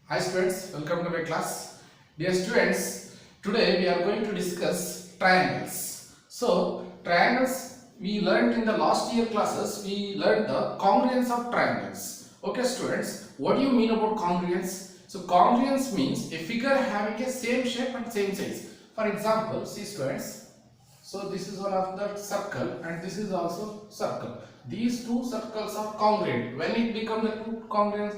Hi students, welcome to my class. Dear students, today we are going to discuss triangles. So, triangles we learnt in the last year classes, we learnt the congruence of triangles. Okay students, what do you mean about congruence? So, congruence means a figure having a same shape and same size. For example, see students, so this is one of the circle and this is also circle. These two circles are congruent. When it becomes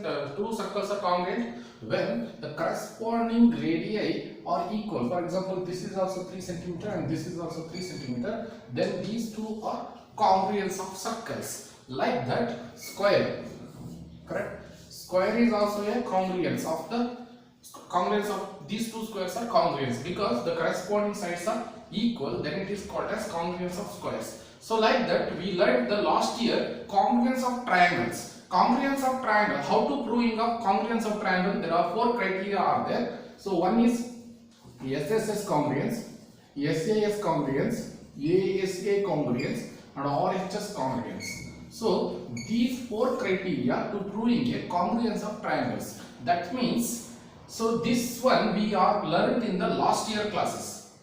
the two circles are congruent when the corresponding radii are equal. For example, this is also 3 centimeter and this is also 3 centimeter. Then these two are congruence of circles. Like that, square. Correct? Square is also a congruence of these two squares are congruence because the corresponding sides are equal, then it is called as congruence of squares. So like that we learned the last year congruence of triangles. Congruence of triangle, how to proving of congruence of triangle, there are 4 criteria are there. So one is SSS congruence, SAS congruence, ASA congruence and RHS congruence. So these 4 criteria to proving a congruence of triangles. That means, so this one we are learned in the last year classes.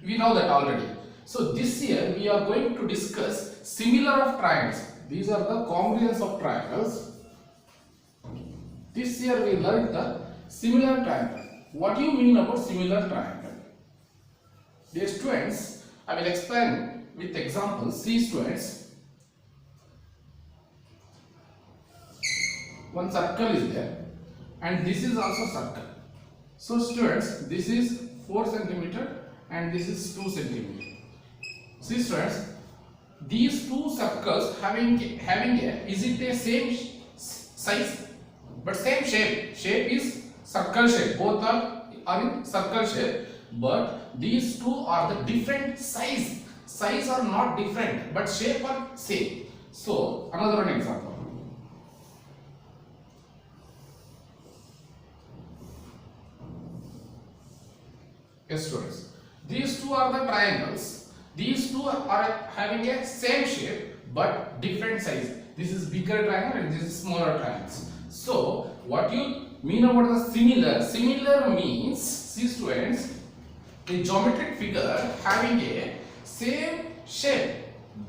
We know that already. So this year we are going to discuss similar of triangles. These are the congruence of triangles. This year we learned the similar triangle. What do you mean about similar triangle? Dear students, I will explain with examples. See students, one circle is there and this is also circle. So students, this is 4 centimeter and this is 2 centimeter. See students, these two circles having a, is it a same size but same shape? Shape is circle shape, both are in circle shape, but these two are the different size. Size are not different but shape are same. So another one example. Yes students, these two are the triangles. These two are having a same shape but different size. This is bigger triangle and this is smaller triangles. So what you mean about the similar? Similar means, see students, a geometric figure having a same shape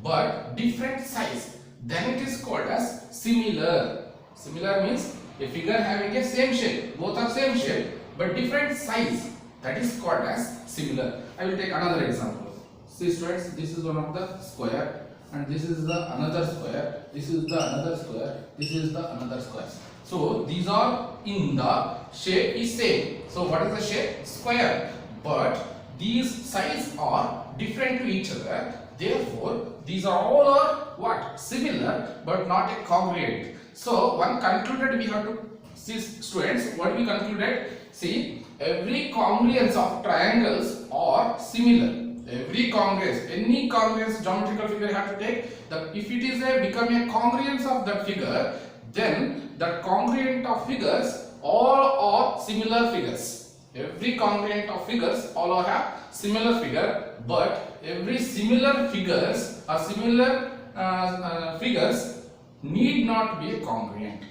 but different size, then it is called as similar. Similar means a figure having a same shape, both are same shape but different size, that is called as similar. I will take another example. See students, this is one of the square and this is the another square, this is the another square, this is the another square. So these are in the shape is same. So what is the shape? Square. But these sides are different to each other. Therefore, these are all are what? Similar but not a congruent. So one concluded we have to see students, what we concluded? See, every congruence of triangles are similar. Every congruence, any congruence geometrical figure you have to take, if it is become a congruence of that figure, then that congruent of figures all are similar figures. Every congruent of figures all are have similar figure, but every similar figures or similar figures need not be a congruent.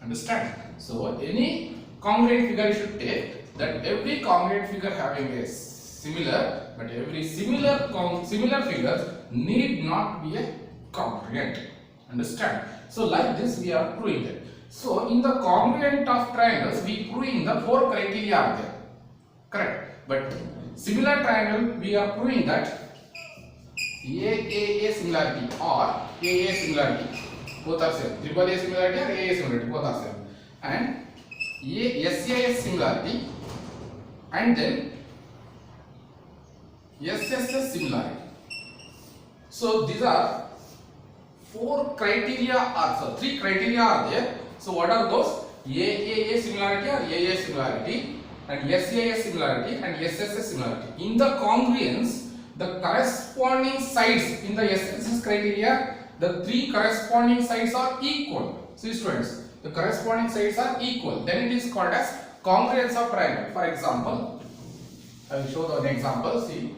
Understand? So any congruent figure you should take, that every congruent figure having a similar, but every similar figures need not be a congruent. Understand? So like this we are proving it. So in the congruent of triangles we proving the 4 criteria are there. Correct? But similar triangle we are proving that AAA similarity or AA similarity, both are same. Triple A similarity or AA similarity, both are same. And SAS similarity and then SSS similarity. So these are 4 criteria are, so 3 criteria are there. So what are those? AAA similarity or AA similarity and SAS similarity and SSS similarity. In the congruence, the corresponding sides in the SSS criteria, the 3 corresponding sides are equal. See students, the corresponding sides are equal. Then it is called as congruence of triangle. For example, I will show an example. See.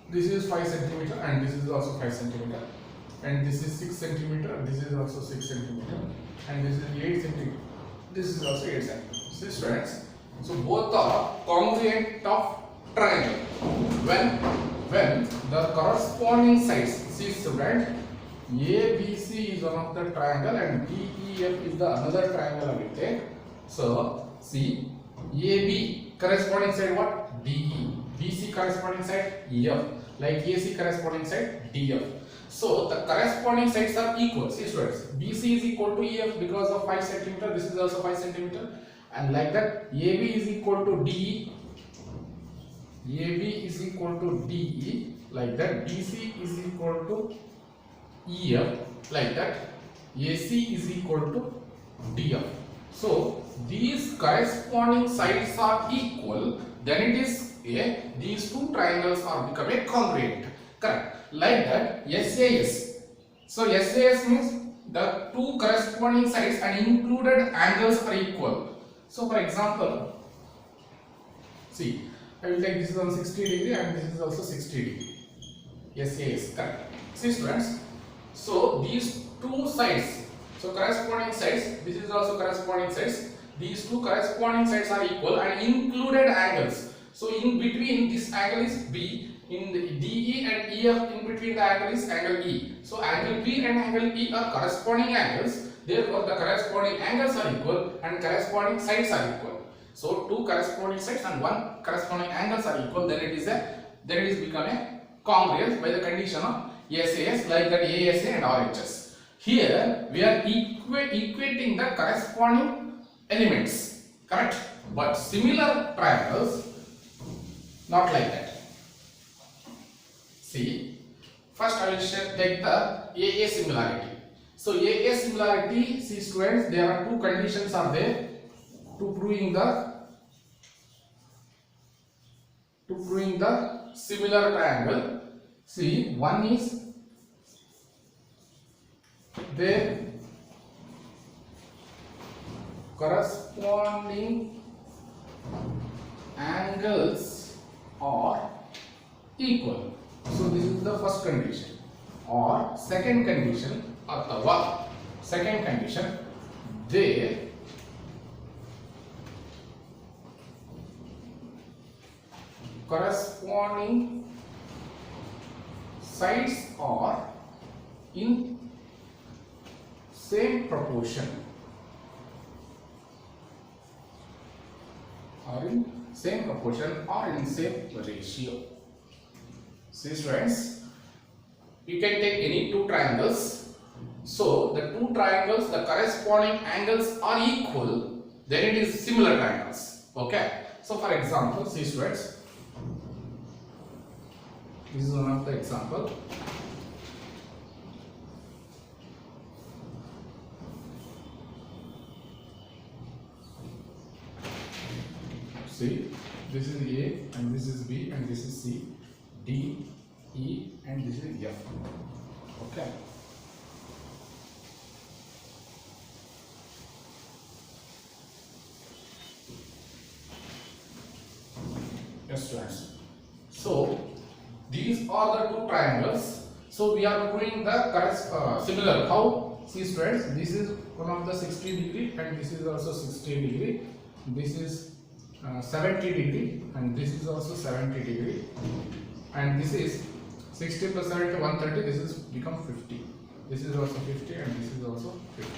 This is 5 centimeter and this is also 5 centimeter, and this is 6 centimeter, this is also 6 centimeter, and this is 8 centimeter, this is also 8 centimeter. See students, so both are congruent of triangle. When the corresponding sides, see student, ABC is one of the triangle and DEF is the another triangle I will take. So see, AB corresponding side what? DE. BC corresponding side EF. Like AC corresponding side DF. So the corresponding sides are equal. See students, BC is equal to EF because of 5 centimeter. This is also 5 centimeter. And like that, AB is equal to DE. AB is equal to DE. Like that, BC is equal to EF. Like that, AC is equal to DF. So these corresponding sides are equal. Then it is these two triangles are become a congruent. Correct. Like that, SAS. So SAS means the two corresponding sides and included angles are equal. So for example, see, I will take this is on 60 degree and this is also 60 degree. SAS. Correct. See students. So these two sides, so corresponding sides, this is also corresponding sides. These two corresponding sides are equal and included angles. So in between this angle is B, in the DE and EF in between the angle is angle E. So angle B and angle E are corresponding angles. Therefore the corresponding angles are equal and corresponding sides are equal. So two corresponding sides and one corresponding angles are equal. Then it is become a congruence by the condition of SAS, like that ASA and RHS. Here we are equating the corresponding elements, correct? But similar triangles, not like that. See, first I will take the AA similarity. So AA similarity, see students, there are two conditions are there to proving the similar triangle. See, one is their corresponding angles are equal. So this is the first condition. Or second condition, their corresponding sides are in same proportion, or in same ratio. See students, you can take any two triangles. So the two triangles, the corresponding angles are equal, then it is similar triangles. Okay. So for example, see students, this is one of the example. See, this is A and this is B and this is C, D, E and this is F. Okay. Yes, students. So these are the two triangles. So we are proving the similar. How? See students, this is one of the 60 degree and this is also 60 degree. This is 70 degree and this is also 70 degree, and this is 60 plus 70 130. This is become 50. This is also 50 and this is also 50.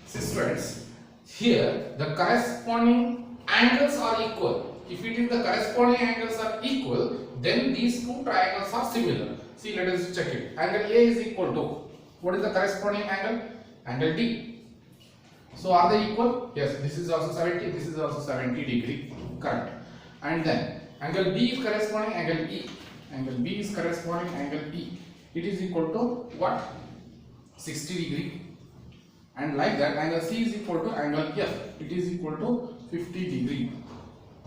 See students, here the corresponding angles are equal. If it is the corresponding angles are equal, then these two triangles are similar. See, let us check it. Angle A is equal to, what is the corresponding angle? Angle D. So are they equal? Yes, this is also 70, this is also 70 degree, correct. And then angle B is corresponding angle E. Angle B is corresponding angle E. It is equal to what? 60 degree. And like that, angle C is equal to angle F. It is equal to 50 degree.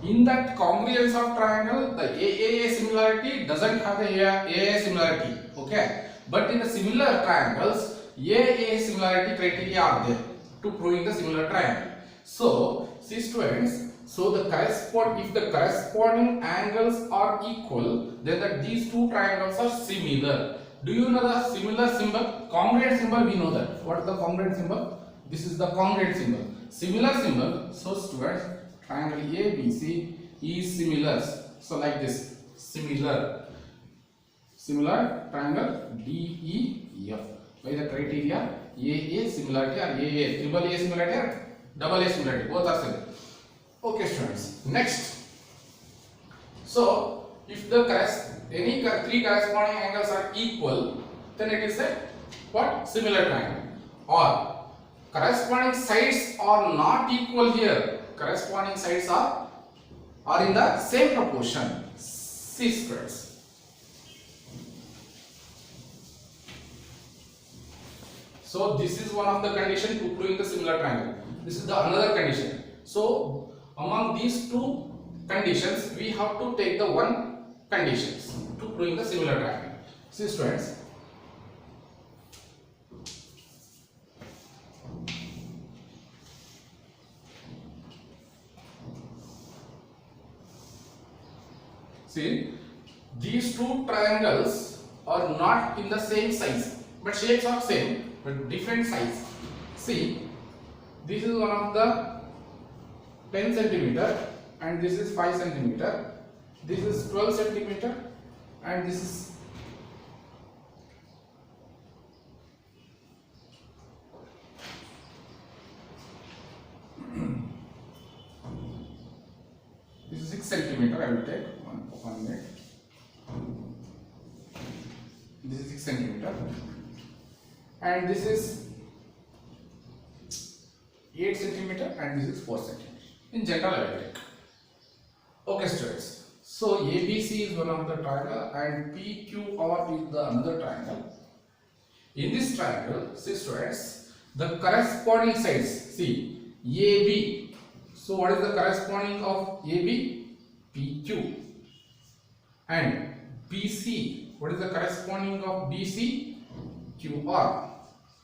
In that congruence of triangle, the AAA similarity doesn't have the AA similarity. Okay. But in the similar triangles, AA similarity criteria are there to proving the similar triangle. So, see students, So the if the corresponding angles are equal, then these two triangles are similar. Do you know the similar symbol? Congruent symbol, we know that. What is the congruent symbol? This is the congruent symbol. Similar symbol, so students, triangle ABC is similar. So like this, similar. Similar triangle DEF. By the criteria AA similarity or AA, triple A similarity or double A similarity, both are similar. Okay students, next. So if the any three corresponding angles are equal, then it is a what? Similar triangle. Or corresponding sides are not equal here. Corresponding sides are in the same proportion, C squares. So this is one of the condition to proving the similar triangle. This is the another condition. So among these two conditions, we have to take the one conditions to proving the similar triangle. See students. See, these two triangles are not in the same size, but shapes are same, but different size. See, this is one of the 10 centimeter and this is 5 centimeter. This is 12 centimeter and this is this is 6 centimeter. I will take one minute. This is 6 centimeter and this is 8 centimeter and this is 4 centimeter. In general, I will take. Okay, students. So ABC is one of the triangle and PQR is the another triangle. In this triangle, see students, the corresponding sides. See AB. So what is the corresponding of AB? PQ. And BC. What is the corresponding of BC? QR.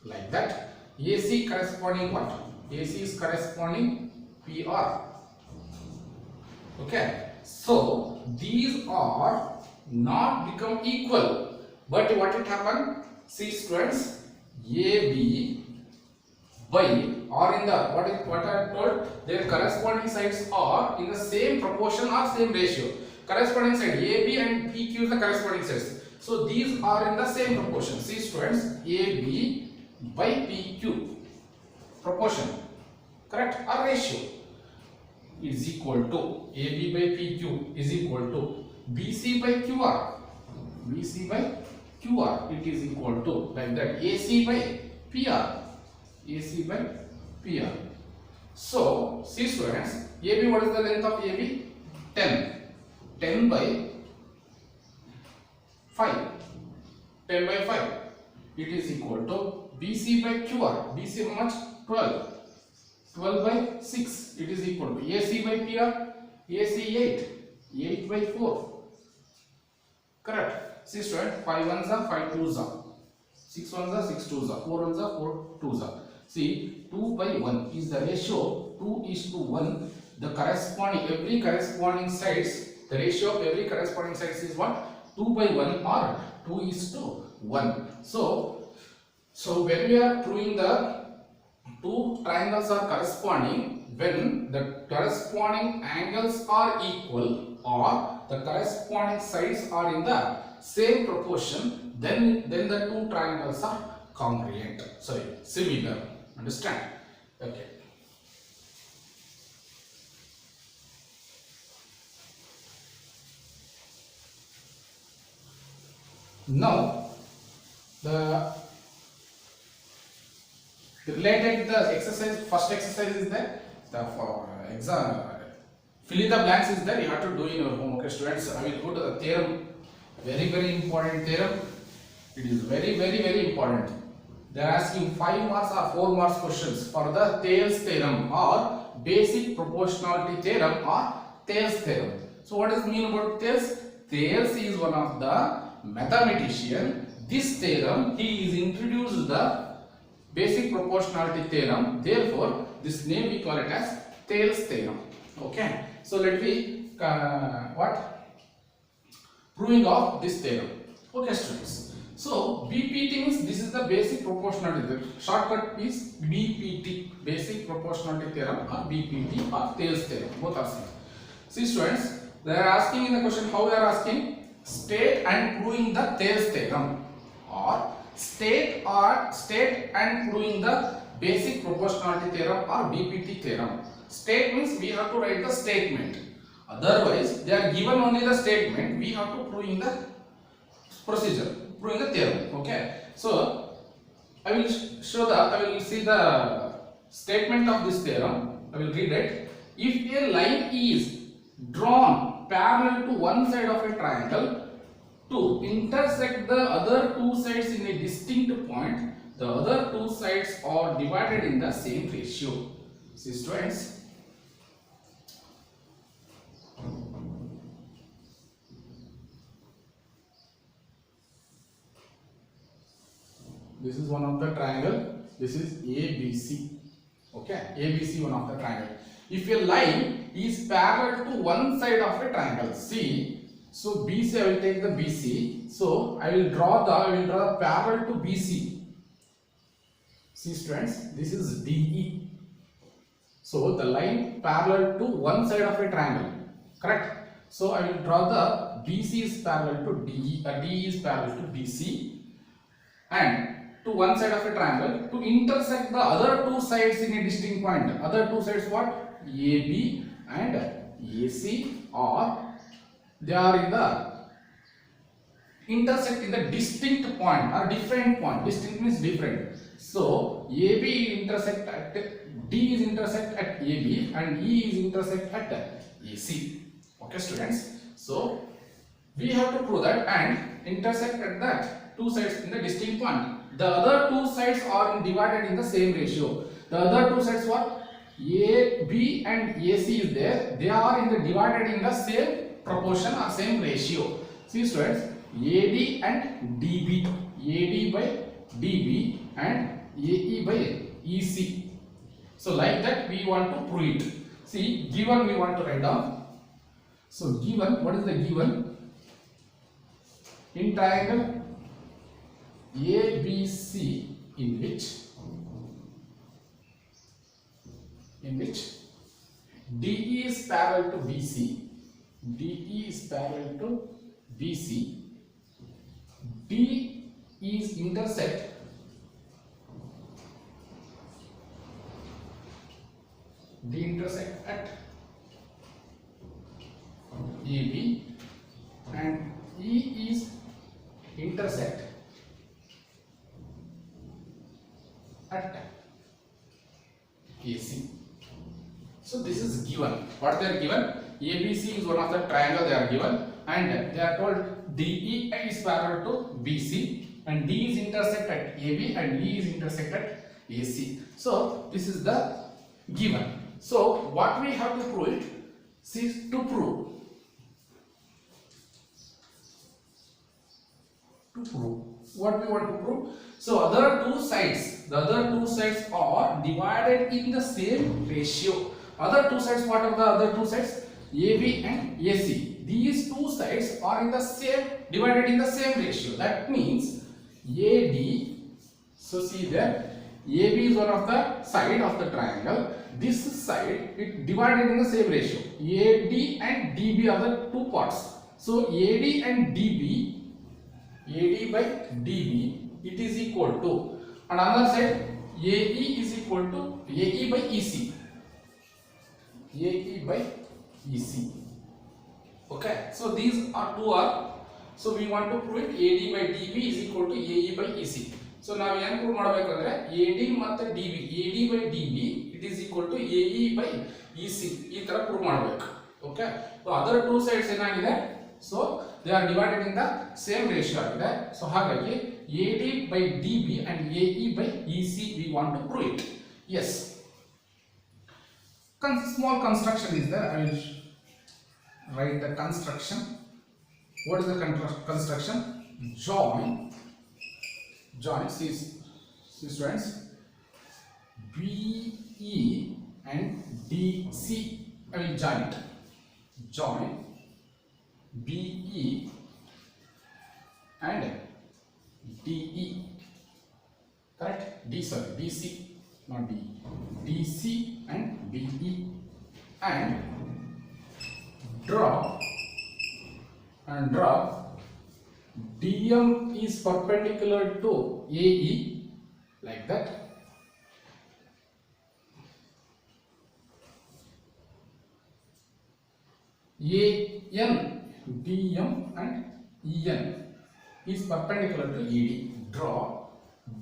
Like that. AC corresponding what? AC is corresponding PR. Okay. So these are not become equal. But what it happened? See students, AB by or in the what I told, their corresponding sides are in the same proportion or same ratio. Corresponding side AB and PQ is the corresponding sides. So these are in the same proportion. See students, AB by PQ proportion, correct, or ratio is equal to AB by PQ is equal to BC by QR. BC by QR, it is equal to like that AC by PR. AC by PR. So see students, AB, what is the length of AB? 10. 10 by 5. 10 by 5. It is equal to BC by QR. BC how much? 12. 12 by 6. It is equal to AC by PR. AC 8. 8 by 4. Correct. See student, 5 ones are 5 twos are. 6 ones are 6 twos are. 4 ones are 4 twos are. See, 2 by 1 is the ratio. 2 is to 1. The corresponding, every corresponding sides, the ratio of every corresponding sides is what? 2 by 1 or 2 is to 1. So when we are proving the two triangles are corresponding, when the corresponding angles are equal or the corresponding sides are in the same proportion, then the two triangles are congruent. Sorry, similar. Understand? Okay. Now the related the exercise, first exercise is there. The exam fill in the blanks is there. You have to do in your home. Okay, students. I will go to the theorem. Very important theorem. It is very important. They are asking 5 marks or 4 marks questions for the Thales theorem or basic proportionality theorem or Thales theorem. So what does it mean about Thales? Thales is one of the mathematician. This theorem, he is introduced the basic proportionality theorem. Therefore, this name we call it as Thales theorem. Okay, so let me what proving of this theorem. Okay, students. So BPT means this is the basic proportionality theorem. Shortcut is BPT, basic proportionality theorem, or BPT or Thales theorem. Both are same. See, students, they are asking in the question how they are asking state and proving the Thales theorem, or state and proving the basic proportionality theorem or BPT theorem. State means we have to write the statement. Otherwise, they are given only the statement. We have to prove in the procedure, prove in the theorem. Okay. So I will see the statement of this theorem. I will read it. If a line is drawn parallel to one side of a triangle to intersect the other two sides in a distinct point, the other two sides are divided in the same ratio. See, students, this is one of the triangle. This is ABC. Okay, ABC, one of the triangle. If a line is parallel to one side of a triangle, see, so BC, I will take the BC. So I will draw the parallel to BC. See, students, this is DE. So the line parallel to one side of a triangle, correct? So I will draw the BC is parallel to DE, DE is parallel to BC, and to one side of a triangle to intersect the other two sides in a distinct point. Other two sides what? AB and AC, or they are in the intersect in the distinct point or different point. Distinct means different. So AB intersect at D is intersect at AB and E is intersect at AC. Okay, students. So we have to prove that and intersect at that two sides in the distinct point. The other two sides are divided in the same ratio. The other two sides what? AB and AC is there. They are in the divided in the same proportion or same ratio. See, students, AD and DB, AD by DB and AE by EC. So like that we want to prove it. See, given we want to write down. So given, what is the given? In triangle ABC, in which DE is parallel to BC, DE is parallel to BC, D is intersect at AB and E is intersect at AC. So this is given. What they are given? ABC is one of the triangle they are given, and they are told DE is parallel to BC and D is intersect at AB and E is intersect at AC. So this is the given. So what we have to prove it? See, to prove what we want to prove. So the other two sides are divided in the same ratio. Other two sides, what are the other two sides? AB and AC. These two sides are in the same, divided in the same ratio. That means AD. So see there, AB is one of the side of the triangle. This side it divided in the same ratio. AD and DB are the two parts. So AD and DB, AD by DB, it is equal to, and another side AE is equal to AE by EC. AE by EC. Okay, so these are two are. So we want to prove it AD by DB is equal to AE by EC. So now we can prove ಮಾಡಬೇಕಂದ್ರೆ AD ಮತ್ತು DB, AD by DB it is equal to AE by EC. ಈ ತರ prove ಮಾಡಬೇಕು. Okay, so other two sides ಏನಾಗಿದೆ? So they are divided in the same ratio ಆಗಿದೆ. So ಹಾಗಾಗಿ AD by DB and AE by EC we want to prove it. Yes. Small construction is there. I will write the construction. What is the construction? Join see students, BE and DC I will join it. Join BE and DE. Correct? DC, not DE. DC and DE, and draw DM is perpendicular to AE, like that. AN, DM and EN is perpendicular to AD. Draw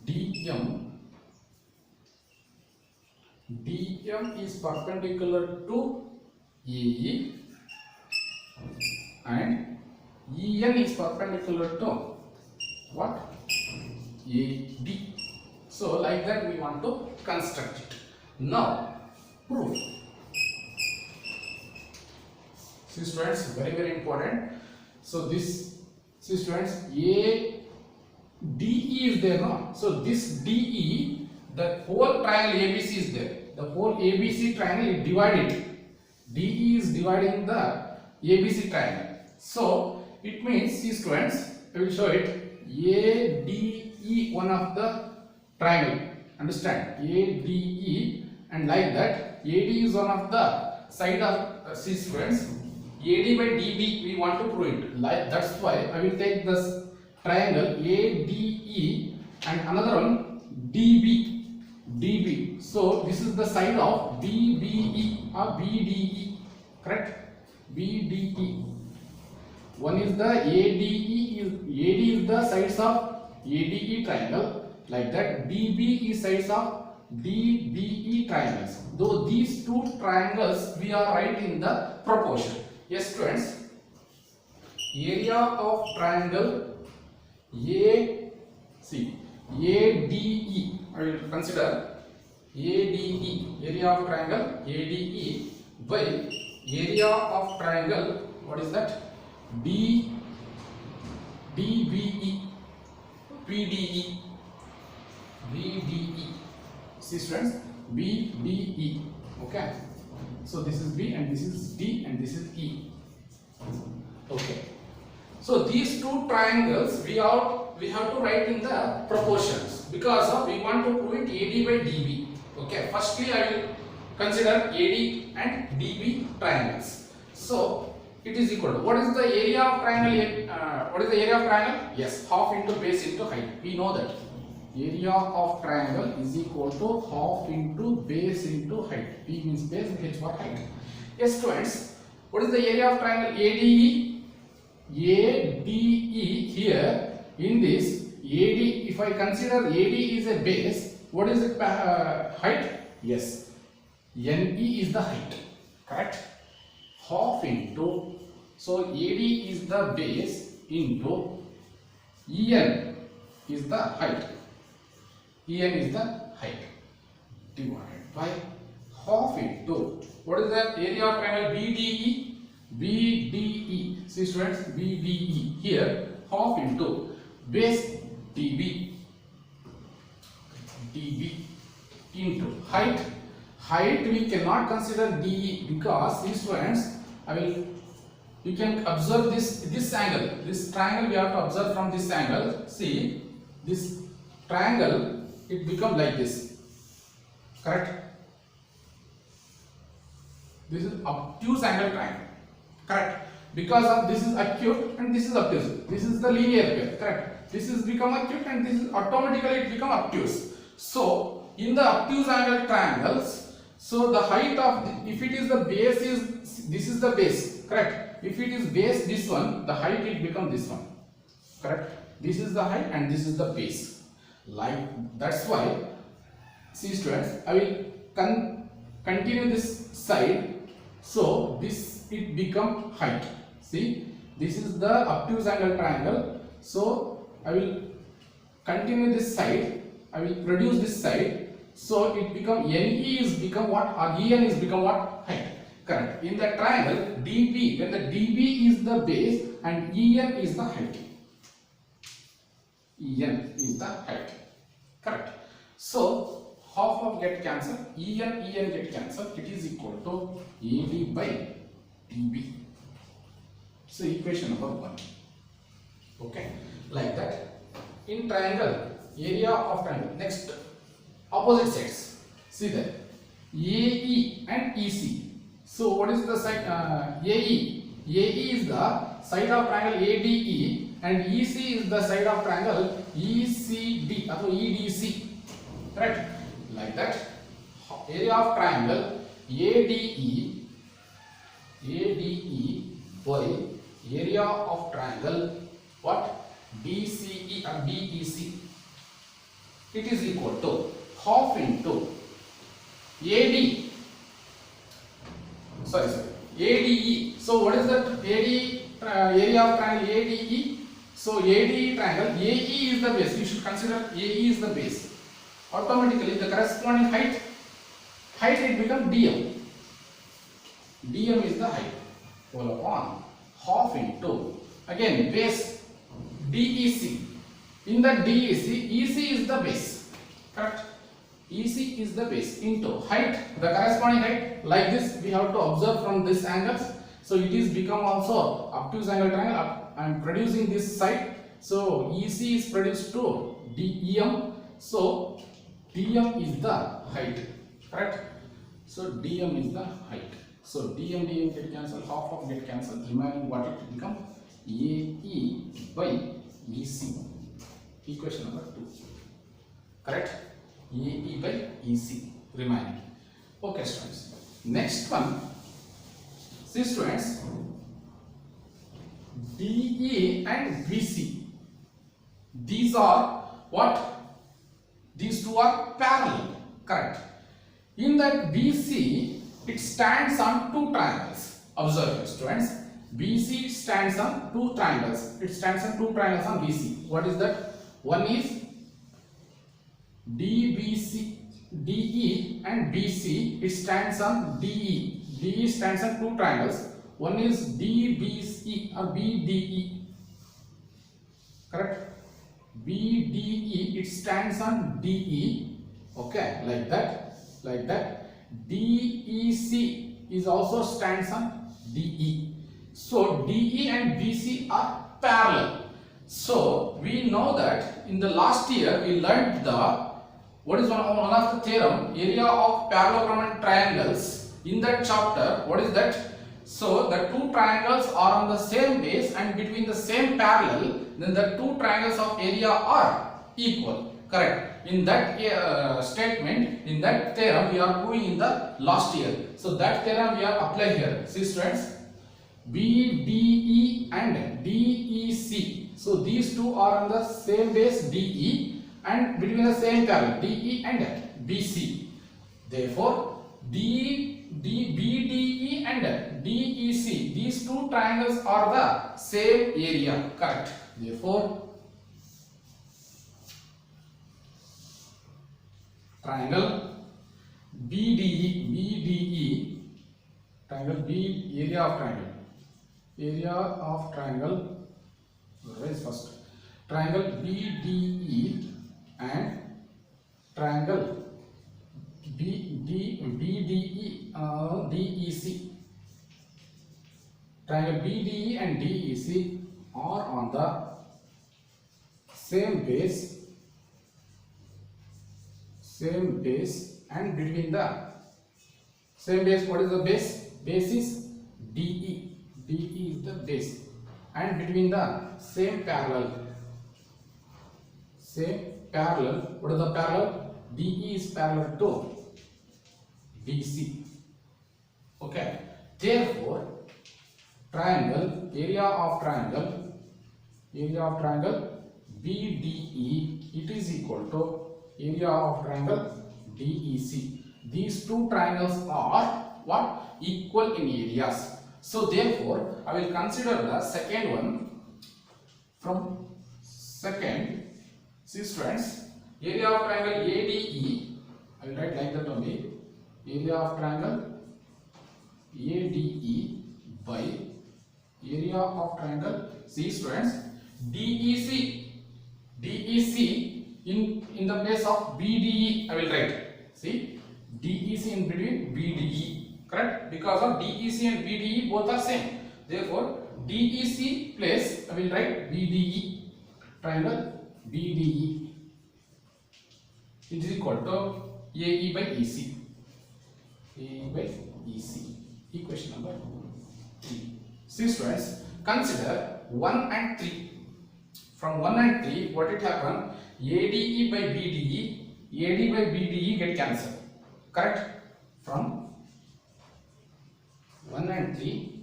DM is perpendicular to AE and EN is perpendicular to what? AD. So like that we want to construct it. Now proof. See students, very important. So this, see students, DE is there, no? So this DE, the whole triangle ABC is there. The whole ABC triangle is divided. DE is dividing the ABC triangle. So it means, see students, I will show it. ADE, one of the triangle. Understand? ADE, and like that, AD is one of the side of see students. AD by DB we want to prove it. Like that's why I will take this triangle ADE and another one DB. So this is the side of BBE or BDE. Correct? BDE. One is the AD is the sides of ADE triangle, like that. DB is sides of DBE triangles. Though these two triangles we are writing the proportion. Yes students, area of triangle ADE, I will consider ADE, area of triangle ADE by area of triangle, what is that? DBE, BDE. See students, BDE. Okay. So this is B and this is D and this is E. Okay. So these two triangles we have to write in the proportions because of we want to prove it AD by DB. Okay. Firstly, I will consider AD and DB triangles. So it is equal to, what is the area of triangle? What is the area of triangle? Yes, half into base into height. We know that. Area of triangle is equal to half into base into height. P means base, H for height. Yes students, what is the area of triangle ADE? ADE here in this AD, if I consider AD is a base, what is the height? Yes, NE is the height. Correct? Half into, so AD is the base into EN is the height. EN is the height divided by half into, what is the area of triangle BDE? BDE. See students, BDE here half into base DB into height. Height we cannot consider DE because, see students, you can observe this angle. This triangle we have to observe from this angle. See this triangle, it becomes like this. Correct? This is obtuse angle triangle. Correct? Because of this is acute and this is obtuse. This is the linear pair. Correct? This is become acute and this is automatically it become obtuse. So in the obtuse angle triangles, so the height of if it is the base is, this is the base. Correct? If it is base this one, the height it become this one. Correct? This is the height and this is the base. Like that's why, see students, I will continue this side. So this it become height. See, this is the obtuse angle triangle. So I will continue this side. I will reduce this side. So it become NE is become what, or EN is become what? Height. Correct. In the triangle DB, when the DB is the base and EN is the height. EN is the height. Correct. So half of get cancel, en get cancel, it is equal to AD by TB. So equation number 1. Okay, like that. In triangle, area of triangle. Next, opposite sides. See that AE and EC. So what is the side? AE. AE is the side of triangle ADE and EC is the side of triangle ECD or EDC. Correct? Like that. Area of triangle ADE by area of triangle what? DCE or DEC. It is equal to half into AD. ADE. So what is that area of triangle ADE? So ADE triangle, AE is the base. You should consider AE is the base. Automatically the corresponding height it becomes DM. DM is the height. Whole upon half into again base DEC. In the DEC, EC is the base. Correct? EC is the base into height, the corresponding height. Like this we have to observe from this angles. So it is become also obtuse angle triangle. I am producing this side. So EC is produced to DEM. So DM is the height. Correct? So DM is the height. So DM get cancel, half of get cancel, remaining what it become? AE by EC. Equation number 2. Correct? AE by EC remaining. Okay students. Next one. See students, DE and BC. These are what? These two are parallel. Correct? In that BC, it stands on two triangles. Observe students. BC stands on two triangles. It stands on two triangles on BC. What is that? One is DBC, DE and BC. It stands on DE. DE stands on two triangles. One is DBC or BDE. Correct? BDE. It stands on DE. Okay, like that. Like that. DEC is also stands on DE. So DE and BC are parallel. So we know that in the last year we learned the what is one of the theorem, area of parallelogram triangles. In that chapter, what is that? So the two triangles are on the same base and between the same parallel, then the two triangles of area are equal. Correct? In that statement, in that theorem we are proving in the last year. So that theorem we are applying here. See students, BDE and DEC. So these two are on the same base DE and between the same parallel DE and BC. Therefore, BDE and DEC, these two triangles are the same area. Correct? Therefore, triangle BDE, triangle B, area of triangle, raise first, triangle BDE and triangle BDE, DEC. Triangle BDE and DEC are on the same base and between the same base. What is the base? Base is DE. DE is the base and between the same parallel. What is the parallel? DE is parallel to DC. Okay. Therefore, triangle, area of triangle BDE, it is equal to area of triangle DEC. These two triangles are what? Equal in areas. So therefore, I will consider the second one. From second, see students, area of triangle ADE, I will write like that only. Area of triangle ADE by area of triangle, see students, DEC in the place of BDE I will write. See, DEC in between BDE, correct? Because of DEC and BDE both are same. Therefore, DEC place I will write BDE, triangle BDE. It is equal to AE by EC. AE by EC. Equation number 3. See students, consider 1 and 3. From 1 and 3, what it happen? ADE by BDE, AD by BDE get cancelled. Correct? From 1 and 3.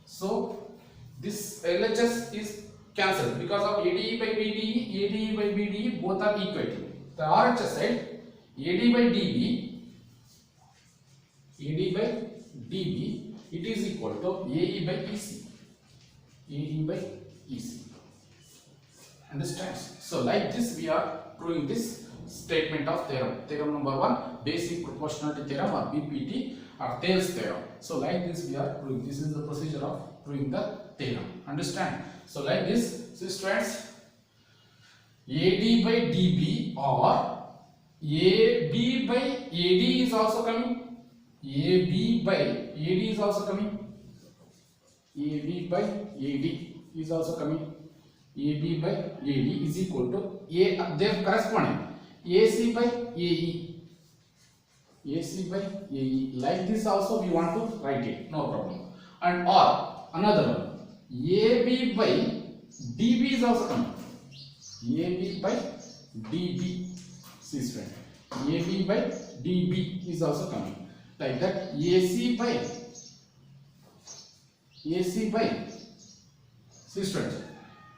So this LHS is cancelled because of ADE by BDE, ADE by BDE both are equating. The RHS side, AD by DB, AD by DB, it is equal to AE by EC, AE by EC. Understand? So like this we are proving this statement of theorem. Theorem number 1, basic proportionality theorem or BPT or Thales theorem. So like this we are proving. This is the procedure of proving the theorem. Understand? So like this, so students, AD by DB or AB by AD is also coming. AB by AD is also coming. AB by AD is also coming. AB by AD is equal to A. They are corresponding. AC by AE. AC by AE. Like this also we want to write it. No problem. And or another one. AB by DB is also coming. AB by DB. See student. AB by DB is also coming. Like that. AC by see student.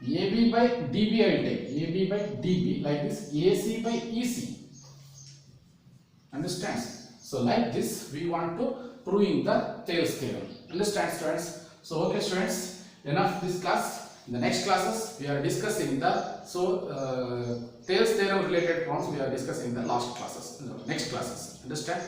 AB by DB I will take. AB by DB like this. AC by EC. Understand? So like this we want to proving the Thales theorem. Understand students? So okay students, enough this class. In the next classes we are discussing the Thales theorem related problems we are discussing in the next classes. Understand?